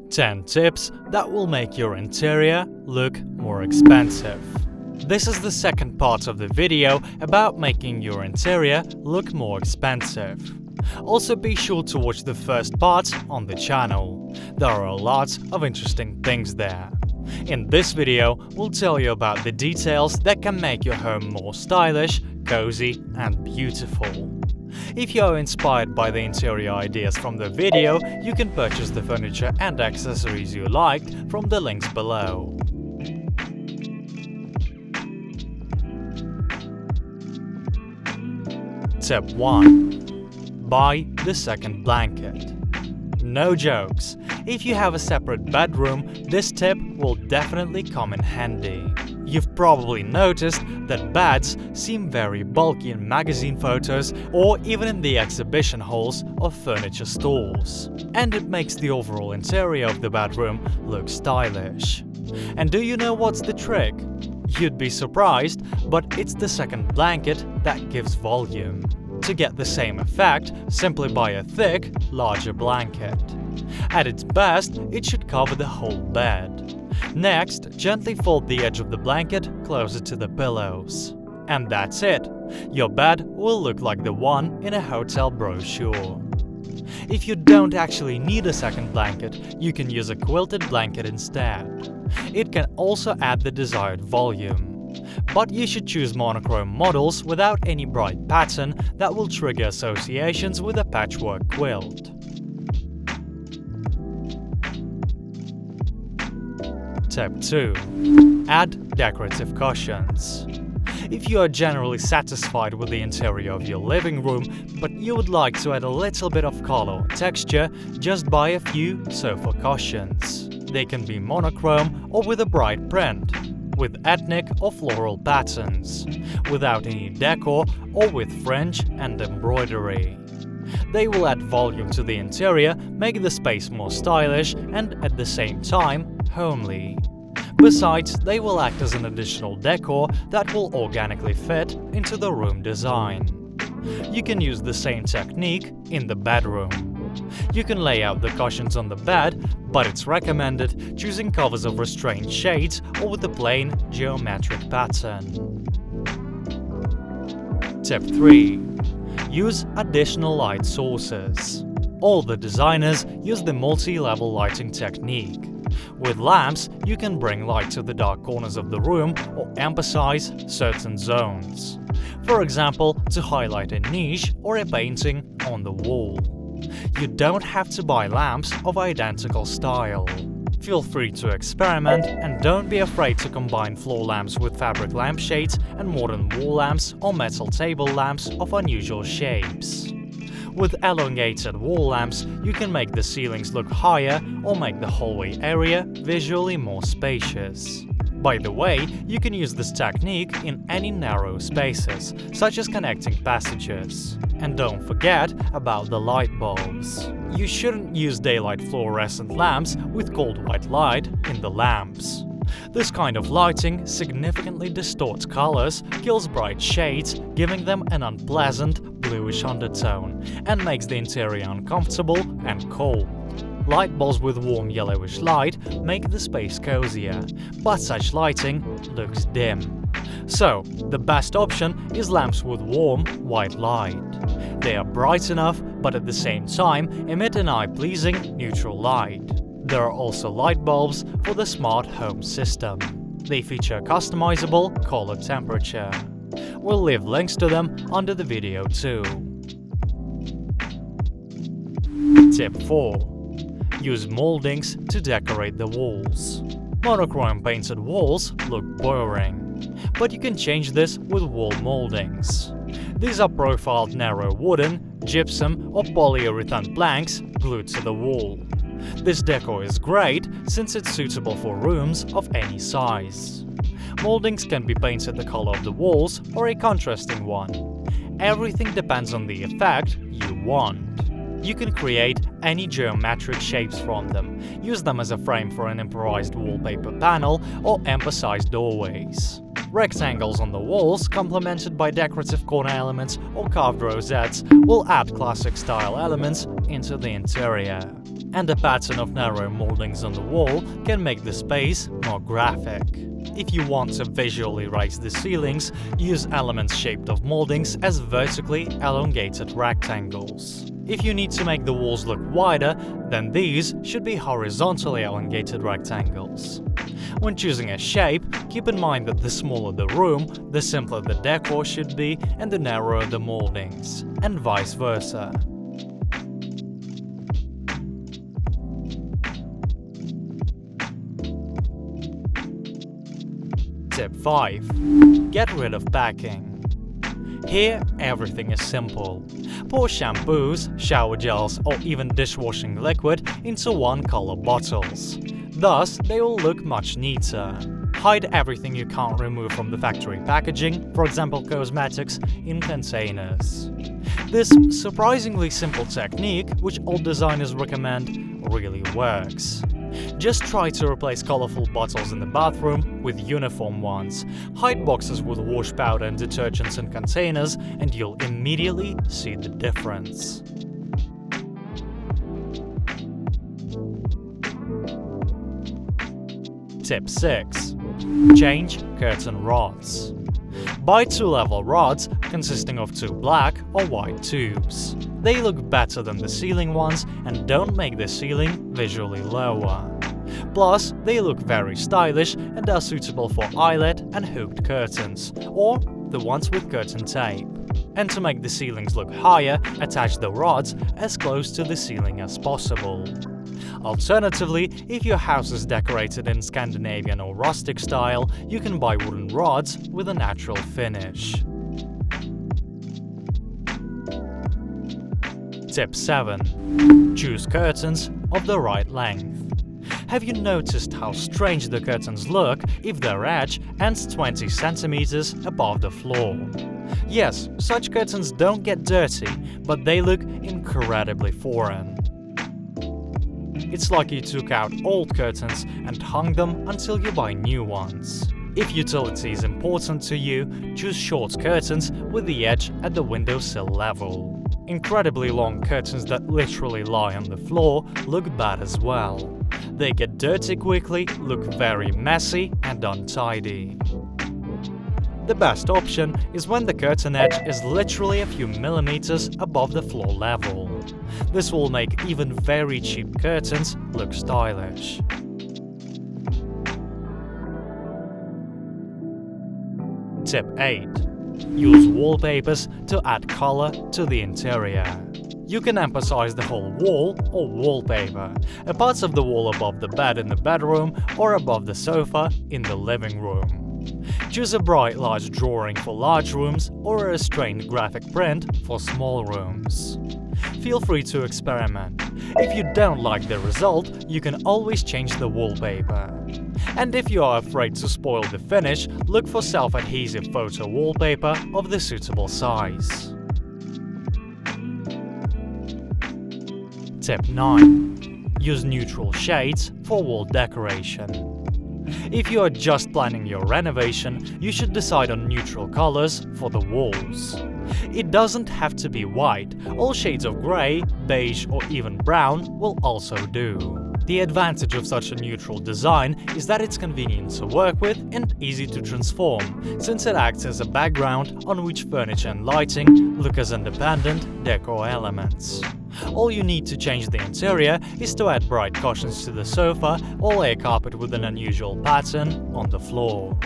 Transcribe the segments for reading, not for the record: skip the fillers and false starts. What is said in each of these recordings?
10 tips that will make your interior look more expensive. This is the second part of the video about making your interior look more expensive. Also be sure to watch the first part on the channel. There are a lot of interesting things there. In this video, we'll tell you about the details that can make your home more stylish, cozy and beautiful. If you are inspired by the interior ideas from the video, you can purchase the furniture and accessories you liked from the links below. Tip 1. Buy the second blanket. No jokes, if you have a separate bedroom, this tip will definitely come in handy. You've probably noticed that beds seem very bulky in magazine photos or even in the exhibition halls of furniture stores. And it makes the overall interior of the bedroom look stylish. And do you know what's the trick? You'd be surprised, but it's the second blanket that gives volume. To get the same effect, simply buy a thick, larger blanket. At its best, it should cover the whole bed. Next, gently fold the edge of the blanket closer to the pillows. And that's it! Your bed will look like the one in a hotel brochure. If you don't actually need a second blanket, you can use a quilted blanket instead. It can also add the desired volume. But you should choose monochrome models without any bright pattern that will trigger associations with a patchwork quilt. Tip 2. Add decorative cushions. If you are generally satisfied with the interior of your living room, but you would like to add a little bit of color or texture, just buy a few sofa cushions. They can be monochrome or with a bright print, with ethnic or floral patterns, without any decor or with fringe and embroidery. They will add volume to the interior, make the space more stylish and at the same time homely. Besides, they will act as an additional decor that will organically fit into the room design. You can use the same technique in the bedroom. You can lay out the cushions on the bed, but it's recommended choosing covers of restrained shades or with a plain geometric pattern. Tip 3. Use additional light sources. All the designers use the multi-level lighting technique. With lamps, you can bring light to the dark corners of the room or emphasize certain zones. For example, to highlight a niche or a painting on the wall. You don't have to buy lamps of identical style. Feel free to experiment and don't be afraid to combine floor lamps with fabric lampshades and modern wall lamps or metal table lamps of unusual shapes. With elongated wall lamps, you can make the ceilings look higher or make the hallway area visually more spacious. By the way, you can use this technique in any narrow spaces, such as connecting passages. And don't forget about the light bulbs. You shouldn't use daylight fluorescent lamps with cold white light in the lamps. This kind of lighting significantly distorts colors, kills bright shades, giving them an unpleasant bluish undertone, and makes the interior uncomfortable and cold. Light bulbs with warm yellowish light make the space cozier, but such lighting looks dim. So, the best option is lamps with warm, white light. They are bright enough, but at the same time emit an eye-pleasing, neutral light. There are also light bulbs for the smart home system. They feature customizable color temperature. We'll leave links to them under the video too. Tip 4. Use moldings to decorate the walls. Monochrome painted walls look boring, but you can change this with wall moldings. These are profiled narrow wooden, gypsum or polyurethane planks glued to the wall. This decor is great since it's suitable for rooms of any size. Moldings can be painted the color of the walls or a contrasting one. Everything depends on the effect you want. You can create any geometric shapes from them, use them as a frame for an improvised wallpaper panel, or emphasize doorways. Rectangles on the walls, complemented by decorative corner elements or carved rosettes, will add classic style elements into the interior. and a pattern of narrow moldings on the wall can make the space more graphic. If you want to visually raise the ceilings, use elements shaped of moldings as vertically elongated rectangles. If you need to make the walls look wider, then these should be horizontally elongated rectangles. When choosing a shape, keep in mind that the smaller the room, the simpler the decor should be and the narrower the moldings, and vice versa. Tip 5. Get rid of packing. Here, everything is simple. Pour shampoos, shower gels, or even dishwashing liquid into one-color bottles. Thus, they will look much neater. Hide everything you can't remove from the factory packaging, for example cosmetics, in containers. This surprisingly simple technique, which all designers recommend, really works. Just try to replace colorful bottles in the bathroom with uniform ones. Hide boxes with wash powder and detergents in containers, and you'll immediately see the difference. Tip 6. Change curtain rods. Buy two-level rods consisting of two black or white tubes. They look better than the ceiling ones and don't make the ceiling visually lower. Plus, they look very stylish and are suitable for eyelet and hooked curtains, or the ones with curtain tape. And to make the ceilings look higher, attach the rods as close to the ceiling as possible. Alternatively, if your house is decorated in Scandinavian or rustic style, you can buy wooden rods with a natural finish. Tip 7. Choose curtains of the right length. Have you noticed how strange the curtains look if their edge ends 20 cm above the floor? Yes, such curtains don't get dirty, but they look incredibly foreign. It's like you took out old curtains and hung them until you buy new ones. If utility is important to you, choose short curtains with the edge at the windowsill level. Incredibly long curtains that literally lie on the floor look bad as well. They get dirty quickly, look very messy and untidy. The best option is when the curtain edge is literally a few millimeters above the floor level. This will make even very cheap curtains look stylish. Tip 8. Use wallpapers to add color to the interior. You can emphasize the whole wall or wallpaper, a part of the wall above the bed in the bedroom or above the sofa in the living room. Choose a bright large drawing for large rooms or a restrained graphic print for small rooms. Feel free to experiment. If you don't like the result, you can always change the wallpaper. And if you are afraid to spoil the finish, look for self-adhesive photo wallpaper of the suitable size. Tip 9. Use neutral shades for wall decoration. If you are just planning your renovation, you should decide on neutral colors for the walls. It doesn't have to be white, all shades of grey, beige or even brown will also do. The advantage of such a neutral design is that it's convenient to work with and easy to transform, since it acts as a background on which furniture and lighting look as independent decor elements. All you need to change the interior is to add bright cushions to the sofa or lay a carpet with an unusual pattern on the floor.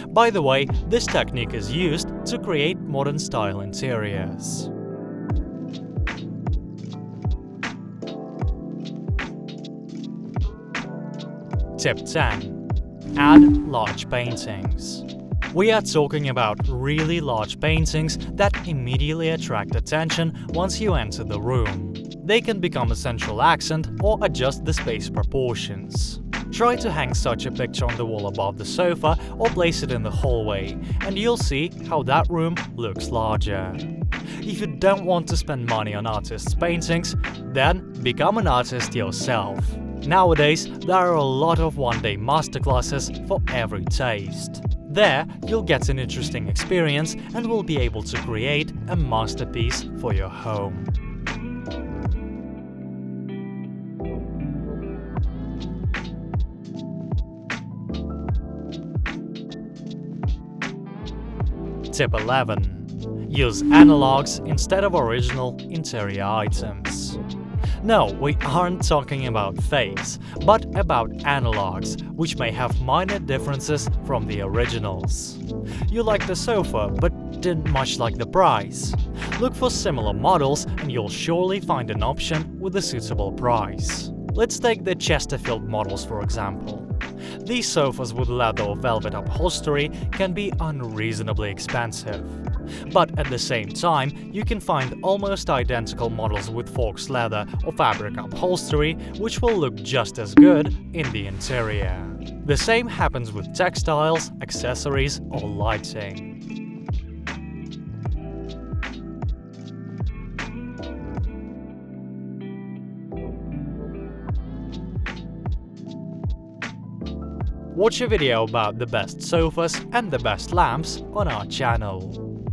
By the way, this technique is used to create modern-style interiors. Tip 10. Add large paintings. We are talking about really large paintings that immediately attract attention once you enter the room. They can become a central accent or adjust the space proportions. Try to hang such a picture on the wall above the sofa or place it in the hallway, and you'll see how that room looks larger. If you don't want to spend money on artists' paintings, then become an artist yourself. Nowadays, there are a lot of one-day masterclasses for every taste. There, you'll get an interesting experience and will be able to create a masterpiece for your home. Tip 11. Use analogs instead of original interior items. No, we aren't talking about fakes, but about analogs, which may have minor differences from the originals. You like the sofa, but didn't much like the price. Look for similar models and you'll surely find an option with a suitable price. Let's take the Chesterfield models for example. These sofas with leather or velvet upholstery can be unreasonably expensive. But at the same time, you can find almost identical models with forks leather or fabric upholstery which will look just as good in the interior. The same happens with textiles, accessories or lighting. Watch a video about the best sofas and the best lamps on our channel.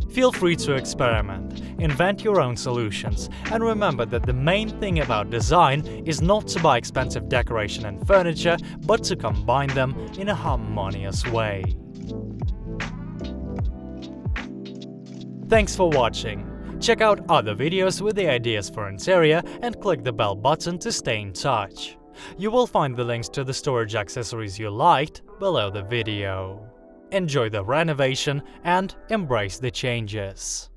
Feel free to experiment, invent your own solutions, and remember that the main thing about design is not to buy expensive decoration and furniture, but to combine them in a harmonious way. Thanks for watching. Check out other videos with the ideas for interior and click the bell button to stay in touch. You will find the links to the storage accessories you liked below the video. Enjoy the renovation and embrace the changes.